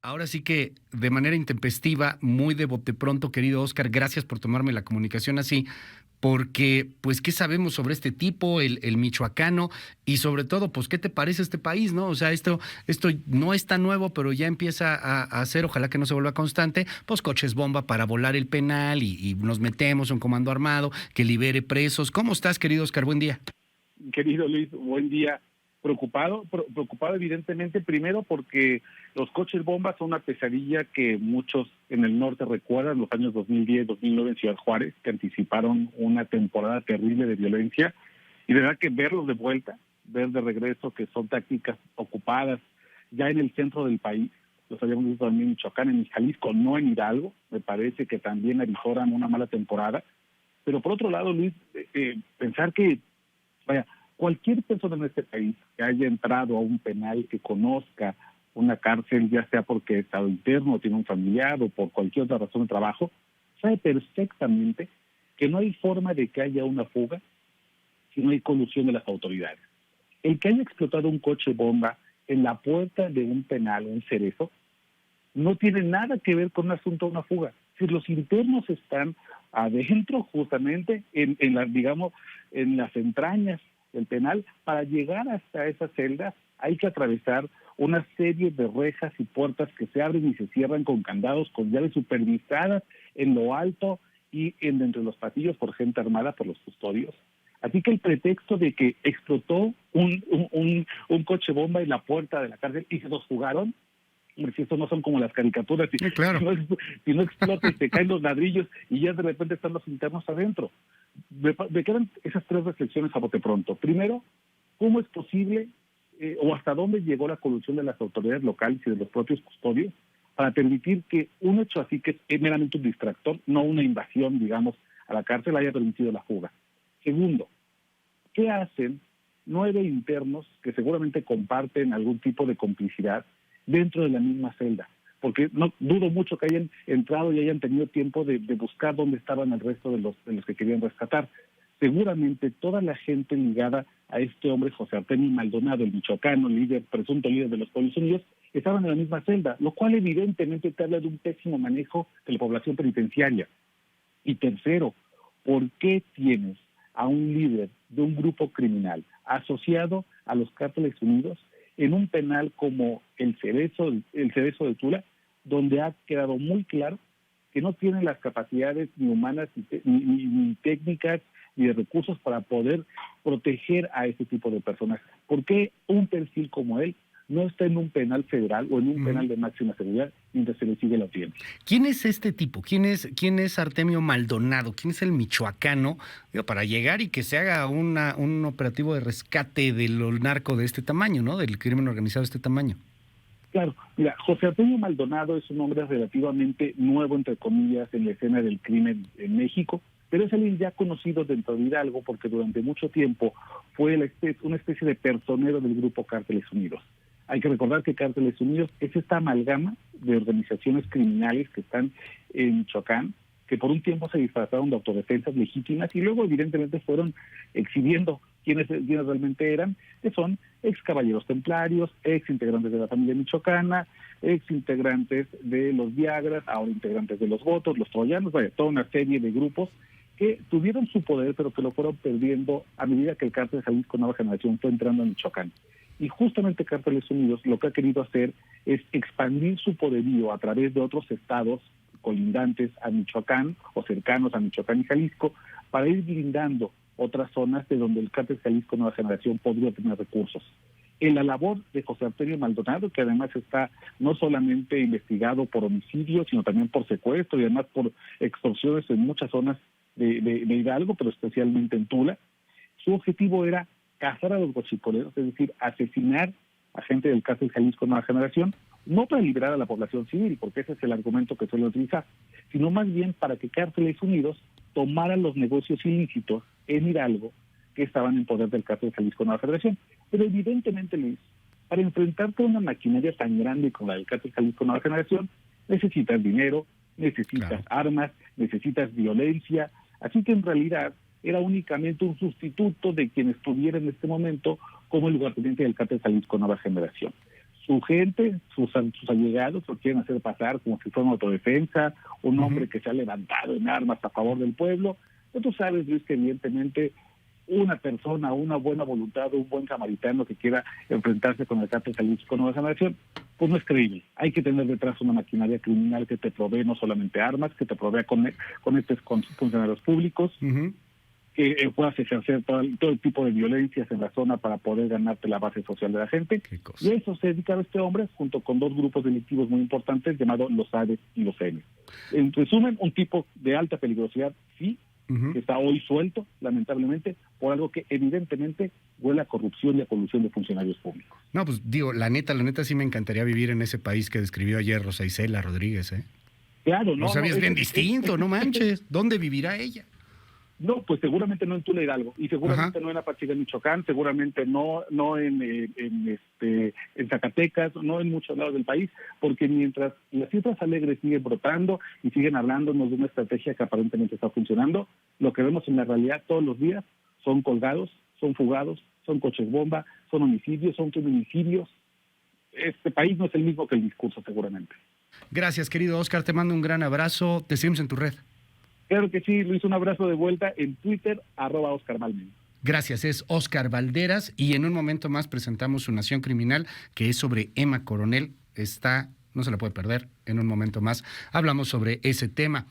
Ahora sí que de manera intempestiva, muy de bote pronto, querido Oscar, gracias por tomarme la comunicación así, porque pues qué sabemos sobre este tipo, el michoacano, y sobre todo, pues qué te parece este país, ¿no? O sea, esto no es tan nuevo, pero ya empieza a hacer, ojalá que no se vuelva constante, pues coches bomba para volar el penal y nos metemos a un comando armado que libere presos. ¿Cómo estás, querido Oscar? Buen día. Querido Luis, buen día. Preocupado evidentemente, primero porque los coches bombas son una pesadilla que muchos en el norte recuerdan, los años 2010, 2009 en Ciudad Juárez, que anticiparon una temporada terrible de violencia, y de verdad que verlos de vuelta, ver de regreso que son tácticas ocupadas ya en el centro del país, los habíamos visto también en Michoacán, en Jalisco, no en Hidalgo, me parece que también avisoran una mala temporada, pero por otro lado, Luis, pensar que, vaya, cualquier persona en este país que haya entrado a un penal, que conozca una cárcel, ya sea porque es estado interno, tiene un familiar o por cualquier otra razón de trabajo, sabe perfectamente que no hay forma de que haya una fuga si no hay colusión de las autoridades. El que haya explotado un coche bomba en la puerta de un penal, un cerezo, no tiene nada que ver con un asunto de una fuga. Si los internos están adentro, justamente, en las, digamos, en las entrañas del penal, para llegar hasta esas celdas hay que atravesar una serie de rejas y puertas que se abren y se cierran con candados, con llaves supervisadas en lo alto y dentro de los pasillos por gente armada, por los custodios. Así que el pretexto de que explotó un coche bomba en la puerta de la cárcel y se los jugaron, si estos no son como las caricaturas, Sí, claro. si no explota y se caen los ladrillos y ya de repente están los internos adentro. Me quedan esas tres reflexiones a bote pronto. Primero, ¿cómo es posible o hasta dónde llegó la colusión de las autoridades locales y de los propios custodios para permitir que un hecho así, que es meramente un distractor, no una invasión, digamos, a la cárcel, haya permitido la fuga? Segundo, ¿qué hacen 9 internos que seguramente comparten algún tipo de complicidad dentro de la misma celda? Porque no dudo mucho que hayan entrado y hayan tenido tiempo de buscar dónde estaban el resto de los que querían rescatar. Seguramente toda la gente ligada a este hombre, José Artemio Maldonado, el michoacano, presunto líder de los Pueblos Unidos, estaban en la misma celda, lo cual evidentemente te habla de un pésimo manejo de la población penitenciaria. Y tercero, ¿por qué tienes a un líder de un grupo criminal asociado a los Cárteles Unidos en un penal como el Cerezo de Tula, donde ha quedado muy claro que no tienen las capacidades ni humanas, ni técnicas, ni de recursos para poder proteger a ese tipo de personas? ¿Por qué un perfil como él no está en un penal federal o en un penal de máxima seguridad mientras se le sigue la audiencia? ¿Quién es este tipo? ¿Quién es Artemio Maldonado? ¿Quién es el michoacano? Digo, para llegar y que se haga un operativo de rescate del narco de este tamaño, ¿no? Del crimen organizado de este tamaño. Claro, mira, José Antonio Maldonado es un hombre relativamente nuevo, entre comillas, en la escena del crimen en México, pero es alguien ya conocido dentro de Hidalgo porque durante mucho tiempo fue una especie de personero del grupo Cárteles Unidos. Hay que recordar que Cárteles Unidos es esta amalgama de organizaciones criminales que están en Michoacán, que por un tiempo se disfrazaron de autodefensas legítimas y luego evidentemente fueron exhibiendo quiénes realmente eran, que son ex caballeros templarios, ex integrantes de la familia michoacana, ex integrantes de los Viagras, ahora integrantes de los Votos, los Troyanos, vaya, toda una serie de grupos que tuvieron su poder, pero que lo fueron perdiendo a medida que el cártel de Jalisco Nueva Generación fue entrando a Michoacán. Y justamente Cárteles Unidos lo que ha querido hacer es expandir su poderío a través de otros estados colindantes a Michoacán o cercanos a Michoacán y Jalisco para ir blindando otras zonas de donde el Cártel Jalisco Nueva Generación podría tener recursos. En la labor de José Antonio Maldonado, que además está no solamente investigado por homicidio, sino también por secuestro y además por extorsiones en muchas zonas de Hidalgo, pero especialmente en Tula, su objetivo era cazar a los guachicoleros, es decir, asesinar a gente del Cártel Jalisco Nueva Generación, no para liberar a la población civil, porque ese es el argumento que suele utilizar, sino más bien para que Cárteles Unidos tomaran los negocios ilícitos en Hidalgo que estaban en poder del Cártel Jalisco Nueva Generación. Pero evidentemente, Luis, para enfrentarte a una maquinaria tan grande como la del Cártel Jalisco Nueva Generación, necesitas dinero, necesitas armas, necesitas violencia, así que en realidad era únicamente un sustituto de quien estuviera en este momento como el lugarteniente del Cártel Jalisco Nueva Generación. su gente, sus allegados lo quieren hacer pasar como si fuera una autodefensa, un hombre que se ha levantado en armas a favor del pueblo. Pero tú sabes, Luis, que evidentemente una persona, una buena voluntad, un buen samaritano que quiera enfrentarse con el cártel Jalisco Nueva Generación, pues no es creíble. Hay que tener detrás una maquinaria criminal que te provee no solamente armas, que te provea conectes con funcionarios públicos, que puedas ejercer todo el tipo de violencias en la zona para poder ganarte la base social de la gente. Y a eso se dedicaba este hombre, junto con dos grupos delictivos muy importantes llamados los Hades y los N. En resumen, un tipo de alta peligrosidad, sí, que está hoy suelto, lamentablemente, por algo que evidentemente huele a corrupción y a colusión de funcionarios públicos. No, pues digo, la neta sí me encantaría vivir en ese país que describió ayer Rosa Isela Rodríguez, ¿eh? Claro, no. O sea, es bien distinto, no manches. ¿Dónde vivirá ella? No, pues seguramente no en Tula Hidalgo, y seguramente no en Apachiga, Michoacán, seguramente no en Zacatecas, no en muchos lados del país, porque mientras las cifras alegres siguen brotando y siguen hablándonos de una estrategia que aparentemente está funcionando, lo que vemos en la realidad todos los días son colgados, son fugados, son coches bomba, son homicidios, son feminicidios. Este país no es el mismo que el discurso, seguramente. Gracias, querido Oscar, te mando un gran abrazo, te seguimos en tu red. Claro que sí, Luis, un abrazo de vuelta en Twitter, @Oscar Malmen. Gracias, es Oscar Valderas y en un momento más presentamos su Nación Criminal, que es sobre Emma Coronel. No se la puede perder, en un momento más hablamos sobre ese tema.